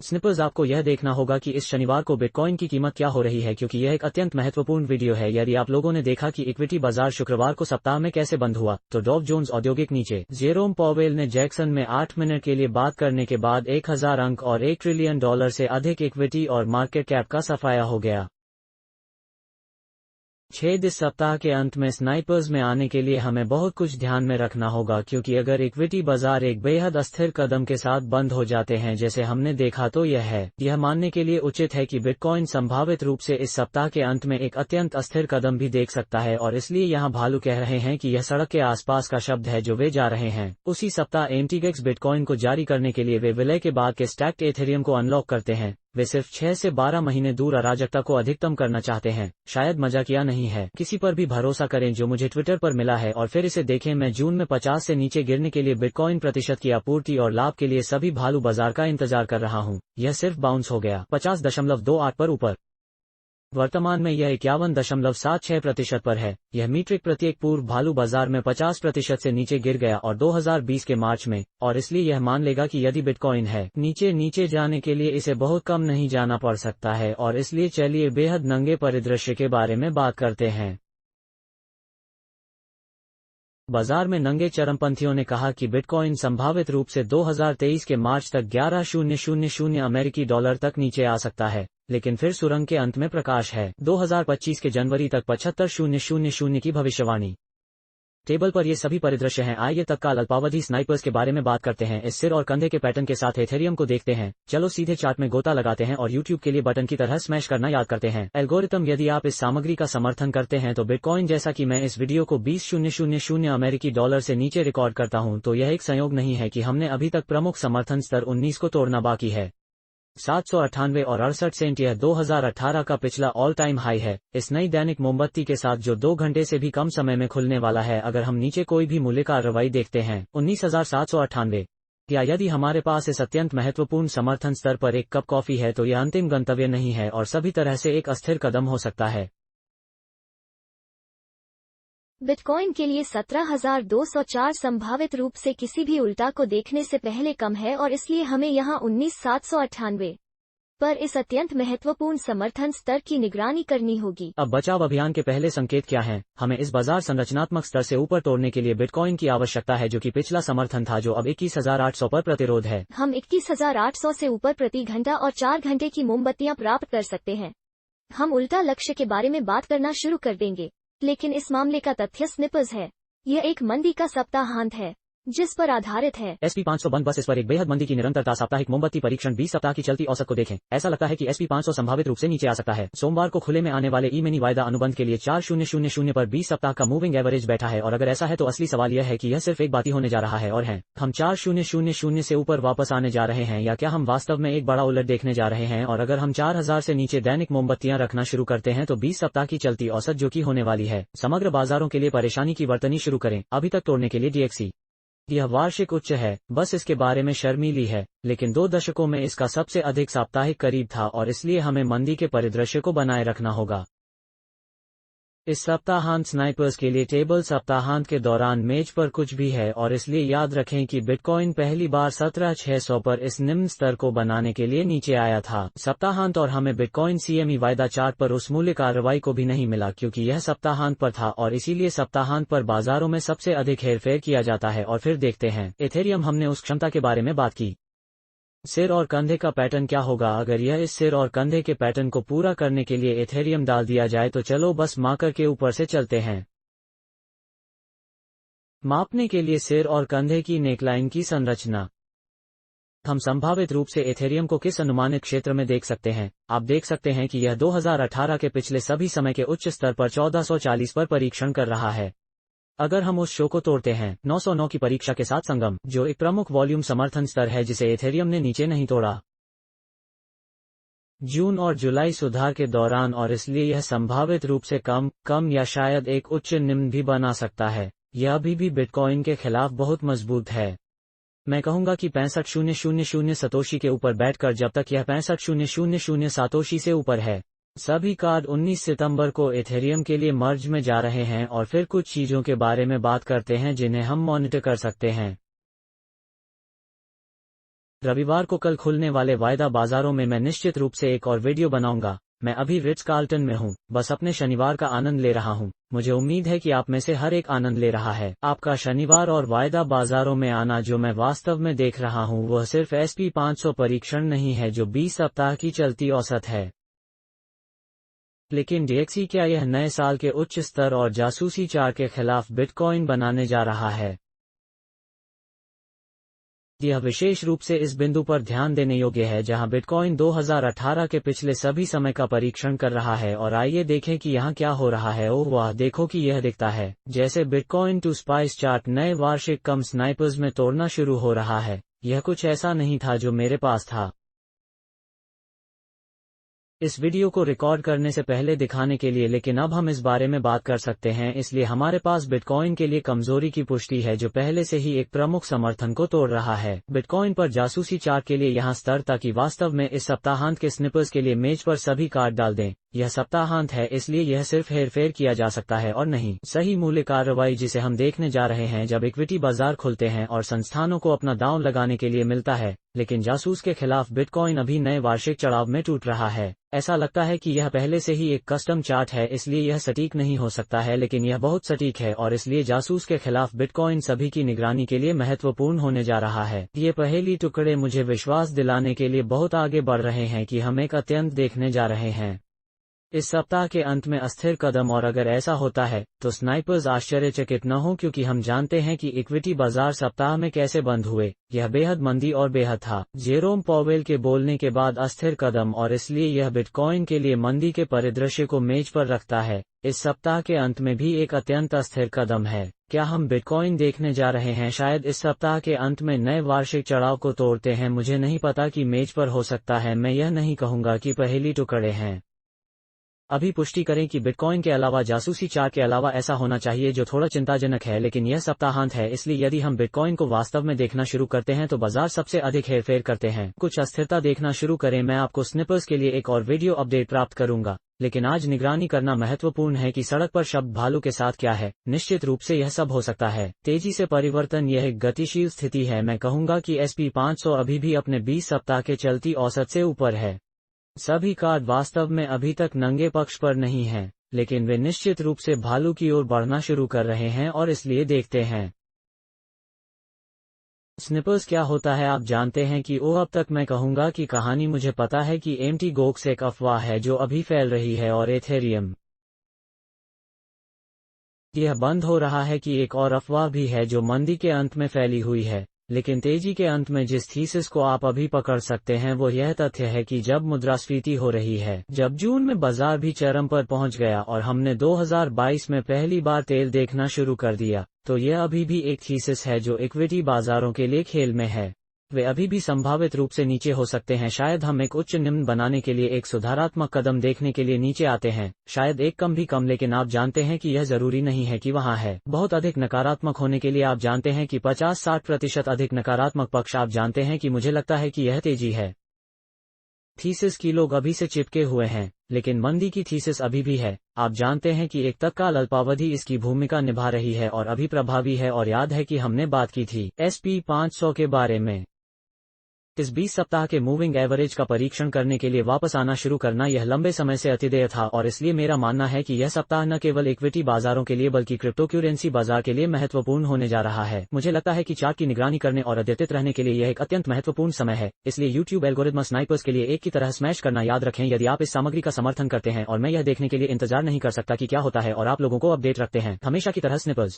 Snipers, आपको यह देखना होगा कि इस शनिवार को बिटकॉइन की कीमत क्या हो रही है, क्योंकि यह एक अत्यंत महत्वपूर्ण वीडियो है। यदि आप लोगों ने देखा कि इक्विटी बाजार शुक्रवार को सप्ताह में कैसे बंद हुआ, तो डॉव जोन्स औद्योगिक नीचे। जेरोम पॉवेल ने जैक्सन में 8 मिनट के लिए बात करने के बाद 1000 अंक और $1 ट्रिलियन से अधिक इक्विटी और मार्केट कैप का सफाया हो गया। 6 इस सप्ताह के अंत में स्नाइपर्स में आने के लिए हमें बहुत कुछ ध्यान में रखना होगा, क्योंकि अगर इक्विटी बाजार एक बेहद अस्थिर कदम के साथ बंद हो जाते हैं जैसे हमने देखा, तो यह मानने के लिए उचित है कि बिटकॉइन संभावित रूप से इस सप्ताह के अंत में एक अत्यंत अस्थिर कदम भी देख सकता है। और इसलिए यहाँ भालू कह रहे हैं कि यह सड़क के आसपास का शब्द है जो वे जा रहे हैं। उसी सप्ताह एमटीएक्स बिटकॉइन को जारी करने के लिए वे विलय के बाद के स्टैक्ड एथेरियम को अनलॉक करते हैं। वे सिर्फ 6 से 12 महीने दूर अराजकता को अधिकतम करना चाहते हैं। शायद मजाकिया नहीं है। किसी पर भी भरोसा करें जो मुझे ट्विटर पर मिला है और फिर इसे देखें। मैं जून में 50 से नीचे गिरने के लिए बिटकॉइन प्रतिशत की आपूर्ति और लाभ के लिए सभी भालू बाजार का इंतजार कर रहा हूं। यह सिर्फ बाउंस हो गया 50.28 पर ऊपर। वर्तमान में यह 51.76% पर है। यह मीट्रिक प्रत्येक पूर्व भालू बाजार में 50% से नीचे गिर गया और 2020 के मार्च में, और इसलिए यह मान लेगा कि यदि बिटकॉइन है नीचे जाने के लिए इसे बहुत कम नहीं जाना पड़ सकता है। और इसलिए चलिए बेहद नंगे परिदृश्य के बारे में बात करते हैं। बाजार में नंगे चरमपंथियों ने कहा कि बिटकॉइन संभावित रूप से 2023 के मार्च तक 11,000 अमेरिकी डॉलर तक नीचे आ सकता है, लेकिन फिर सुरंग के अंत में प्रकाश है। 2025 के जनवरी तक 75,000 की भविष्यवाणी। टेबल पर ये सभी परिदृश्य हैं। आइए तत्काल अल्पावधि स्नाइपर्स के बारे में बात करते हैं। इस सिर और कंधे के पैटर्न के साथ एथेरियम को देखते हैं। चलो सीधे चार्ट में गोता लगाते हैं और यूट्यूब के लिए बटन की तरह स्मैश करना याद करते हैं। एल्गोरिथम, यदि आप इस सामग्री का समर्थन करते हैं तो बिटकॉइन, जैसा कि मैं इस वीडियो को 20,000 अमेरिकी डॉलर से नीचे रिकॉर्ड करता हूं, तो यह एक संयोग नहीं है कि हमने अभी तक प्रमुख समर्थन स्तर 19 को तोड़ना बाकी है। 798 और 68 सेंट। यह 2018 का पिछला ऑल टाइम हाई है। इस नई दैनिक मोमबत्ती के साथ जो 2 घंटे से भी कम समय में खुलने वाला है। अगर हम नीचे कोई भी मूल्य कार्रवाई देखते हैं 19,798, या यदि हमारे पास इस अत्यंत महत्वपूर्ण समर्थन स्तर पर एक कप कॉफी है, तो यह अंतिम गंतव्य नहीं है और सभी तरह से एक अस्थिर कदम हो सकता है। बिटकॉइन के लिए 17,204 संभावित रूप से किसी भी उल्टा को देखने से पहले कम है और इसलिए हमें यहां 19,798 पर इस अत्यंत महत्वपूर्ण समर्थन स्तर की निगरानी करनी होगी। अब बचाव अभियान के पहले संकेत क्या हैं? हमें इस बाजार संरचनात्मक स्तर से ऊपर तोड़ने के लिए बिटकॉइन की आवश्यकता है, जो कि पिछला समर्थन था, जो अब 21,800 पर प्रतिरोध है। हम 21,800 से ऊपर प्रति घंटा और 4 घंटे की मोमबत्तियां प्राप्त कर सकते हैं। हम उल्टा लक्ष्य के बारे में बात करना शुरू कर देंगे, लेकिन इस मामले का तथ्य स्निपर्स है। यह एक मंदी का सप्ताहांत है जिस पर आधारित है SP 500 बंद। बस इस पर एक बेहद मंदी की निरंतरता। साप्ताहिक मोमबत्ती परीक्षण 20 सप्ताह की चलती औसत को देखें। ऐसा लगता है कि SP 500 संभावित रूप से नीचे आ सकता है। सोमवार को खुले में आने वाले ई मिनी वायदा अनुबंध के लिए 4,000 पर 20 सप्ताह का मूविंग एवरेज बैठा है। और अगर ऐसा है तो असली सवाल यह है कि यह सिर्फ एक बात ही होने जा रहा है, और है हम 4,000 से ऊपर वापस आने जा रहे हैं, या क्या हम वास्तव में एक बड़ा उलट देखने जा रहे हैं। और अगर हम 4,000 से नीचे दैनिक मोमबत्तियां रखना शुरू करते हैं तो 20 सप्ताह की चलती औसत, जो कि होने वाली है, समग्र बाजारों के लिए परेशानी की वर्तनी शुरू करें। अभी तक तोड़ने के लिए DXY यह वार्षिक उच्च है, बस इसके बारे में शर्मीली है, लेकिन 2 दशकों में इसका सबसे अधिक साप्ताहिक करीब था, और इसलिए हमें मंदी के परिदृश्य को बनाए रखना होगा। इस सप्ताहांत स्नाइपर्स के लिए टेबल सप्ताहांत के दौरान मेज पर कुछ भी है, और इसलिए याद रखें कि बिटकॉइन पहली बार 17,600 पर इस निम्न स्तर को बनाने के लिए नीचे आया था सप्ताहांत, और हमें बिटकॉइन CME वायदा चार्ट पर उस मूल्य कार्रवाई को भी नहीं मिला, क्योंकि यह सप्ताहांत पर था, और इसीलिए सप्ताहांत पर बाजारों में सबसे अधिक हेरफेर किया जाता है। और फिर देखते हैं एथेरियम। हमने उस क्षमता के बारे में बात की। सिर और कंधे का पैटर्न क्या होगा अगर यह इस सिर और कंधे के पैटर्न को पूरा करने के लिए एथेरियम डाल दिया जाए? तो चलो बस मार्कर के ऊपर से चलते हैं। मापने के लिए सिर और कंधे की नेकलाइन की संरचना। हम संभावित रूप से एथेरियम को किस अनुमानित क्षेत्र में देख सकते हैं? आप देख सकते हैं कि यह 2018 के पिछले सभी समय के उच्च स्तर पर 1440 पर परीक्षण कर रहा है। अगर हम उस शो को तोड़ते हैं 909 की परीक्षा के साथ संगम, जो एक प्रमुख वॉल्यूम समर्थन स्तर है जिसे एथेरियम ने नीचे नहीं तोड़ा जून और जुलाई सुधार के दौरान, और इसलिए यह संभावित रूप से कम या शायद एक उच्च निम्न भी बना सकता है। यह अभी भी बिटकॉइन के खिलाफ बहुत मजबूत है। मैं कहूंगा कि 65,000 सतोशी के ऊपर बैठकर, जब तक यह 65,000 सातोशी से ऊपर है। सभी कार्ड 19 सितंबर को एथेरियम के लिए मर्ज में जा रहे हैं, और फिर कुछ चीजों के बारे में बात करते हैं जिन्हें हम मॉनिटर कर सकते हैं। रविवार को कल खुलने वाले वायदा बाजारों में मैं निश्चित रूप से एक और वीडियो बनाऊंगा। मैं अभी रिट्ज कार्ल्टन में हूँ, बस अपने शनिवार का आनंद ले रहा हूँ। मुझे उम्मीद है कि आप में से हर एक आनंद ले रहा है। आपका शनिवार और वायदा बाजारों में आना जो मैं वास्तव में देख रहा हूँ वह सिर्फ SP 500 परीक्षण नहीं है जो 20 सप्ताह की चलती औसत है। लेकिन DXY क्या यह नए साल के उच्च स्तर और जासूसी चार्ट के खिलाफ बिटकॉइन बनाने जा रहा है? यह विशेष रूप से इस बिंदु पर ध्यान देने योग्य है जहां बिटकॉइन 2018 के पिछले सभी समय का परीक्षण कर रहा है और आइए देखें कि यहां क्या हो रहा है। ओह वाह, देखो कि यह दिखता है जैसे बिटकॉइन टू स्पाइस चार्ट नए वार्षिक कम स्नाइपर्स में तोड़ना शुरू हो रहा है। यह कुछ ऐसा नहीं था जो मेरे पास था। इस वीडियो को रिकॉर्ड करने से पहले दिखाने के लिए, लेकिन अब हम इस बारे में बात कर सकते हैं, इसलिए हमारे पास बिटकॉइन के लिए कमजोरी की पुष्टि है जो पहले से ही एक प्रमुख समर्थन को तोड़ रहा है। बिटकॉइन पर जासूसी चार्ट के लिए यहां स्तर ताकि वास्तव में इस सप्ताहांत के स्निपर्स के लिए मेज पर सभी कार्ड डाल दें। यह सप्ताहांत है इसलिए यह सिर्फ हेरफेर किया जा सकता है और नहीं सही मूल्य कार्रवाई जिसे हम देखने जा रहे हैं जब इक्विटी बाजार खुलते हैं और संस्थानों को अपना दांव लगाने के लिए मिलता है। लेकिन जासूस के खिलाफ बिटकॉइन अभी नए वार्षिक चढ़ाव में टूट रहा है। ऐसा लगता है कि यह पहले से ही एक कस्टम चार्ट है इसलिए यह सटीक नहीं हो सकता है, लेकिन यह बहुत सटीक है और इसलिए जासूस के खिलाफ बिटकॉइन सभी की निगरानी के लिए महत्वपूर्ण होने जा रहा है। ये पहेली टुकड़े मुझे विश्वास दिलाने के लिए बहुत आगे बढ़ रहे हैं कि हम एक अत्यंत देखने जा रहे हैं इस सप्ताह के अंत में अस्थिर कदम, और अगर ऐसा होता है तो स्नाइपर्स आश्चर्यचकित न हो क्योंकि हम जानते हैं कि इक्विटी बाजार सप्ताह में कैसे बंद हुए। यह बेहद मंदी और बेहद था। जेरोम पॉवेल के बोलने के बाद अस्थिर कदम, और इसलिए यह बिटकॉइन के लिए मंदी के परिदृश्य को मेज पर रखता है। इस सप्ताह के अंत में भी एक अत्यंत अस्थिर कदम है। क्या हम बिटकॉइन देखने जा रहे हैं शायद इस सप्ताह के अंत में नए वार्षिक चढ़ाव को तोड़ते हैं? मुझे नहीं पता कि मेज पर हो सकता है। मैं यह नहीं कहूंगा कि पहेली टुकड़े हैं। अभी पुष्टि करें कि बिटकॉइन के अलावा जासूसी चार्ट के अलावा ऐसा होना चाहिए जो थोड़ा चिंताजनक है, लेकिन यह सप्ताहांत है इसलिए यदि हम बिटकॉइन को वास्तव में देखना शुरू करते हैं तो बाजार सबसे अधिक हेरफेर करते हैं। कुछ अस्थिरता देखना शुरू करें। मैं आपको स्निपर्स के लिए एक और वीडियो अपडेट प्राप्त करूंगा, लेकिन आज निगरानी करना महत्वपूर्ण है कि सड़क पर शब्द भालू के साथ क्या है। निश्चित रूप से यह सब हो सकता है। तेजी से परिवर्तन, यह एक गतिशील स्थिति है। मैं कहूंगा कि SP 500 अभी भी अपने 20 सप्ताह के चलती औसत से ऊपर है। सभी कार्ड वास्तव में अभी तक नंगे पक्ष पर नहीं हैं, लेकिन वे निश्चित रूप से भालू की ओर बढ़ना शुरू कर रहे हैं और इसलिए देखते हैं स्निपर्स क्या होता है। आप जानते हैं कि अब तक मैं कहूंगा कि कहानी, मुझे पता है कि Mt. Gox एक अफवाह है जो अभी फैल रही है और एथेरियम यह बंद हो रहा है कि एक और अफवाह भी है जो मंदी के अंत में फैली हुई है। लेकिन तेजी के अंत में जिस थीसिस को आप अभी पकड़ सकते हैं वो यह तथ्य है कि जब मुद्रास्फीति हो रही है, जब जून में बाजार भी चरम पर पहुंच गया और हमने 2022 में पहली बार तेल देखना शुरू कर दिया, तो यह अभी भी एक थीसिस है जो इक्विटी बाजारों के लिए खेल में है। वे अभी भी संभावित रूप से नीचे हो सकते हैं। शायद हम एक उच्च निम्न बनाने के लिए एक सुधारात्मक कदम देखने के लिए नीचे आते हैं, शायद एक कम भी कम, लेकिन आप जानते हैं कि यह जरूरी नहीं है कि वहां है। बहुत अधिक नकारात्मक होने के लिए आप जानते हैं कि 50-60% अधिक नकारात्मक पक्ष। आप जानते हैं कि मुझे लगता है कि यह तेजी है। थीसिस की लोग अभी से चिपके हुए हैं, लेकिन मंदी की थीसिस अभी भी है। आप जानते हैं कि एक तत्काल अल्पावधि इसकी भूमिका निभा रही है और अभी प्रभावी है। और याद है कि हमने बात की थी SP 500 के बारे में। इस 20 सप्ताह के मूविंग एवरेज का परीक्षण करने के लिए वापस आना शुरू करना यह लंबे समय से अतिदेय था, और इसलिए मेरा मानना है कि यह सप्ताह न केवल इक्विटी बाजारों के लिए बल्कि क्रिप्टोकरेंसी बाजार के लिए महत्वपूर्ण होने जा रहा है। मुझे लगता है कि चार्ट की निगरानी करने और अद्यतित रहने के लिए यह एक अत्यंत महत्वपूर्ण समय है। इसलिए YouTube एल्गोरिथम स्नाइपर्स के लिए एक की तरह स्मैश करना याद रखें यदि आप इस सामग्री का समर्थन करते हैं, और मैं यह देखने के लिए इंतजार नहीं कर सकता कि क्या होता है और आप लोगों को अपडेट रखते हैं। हमेशा की तरह स्निपर्स।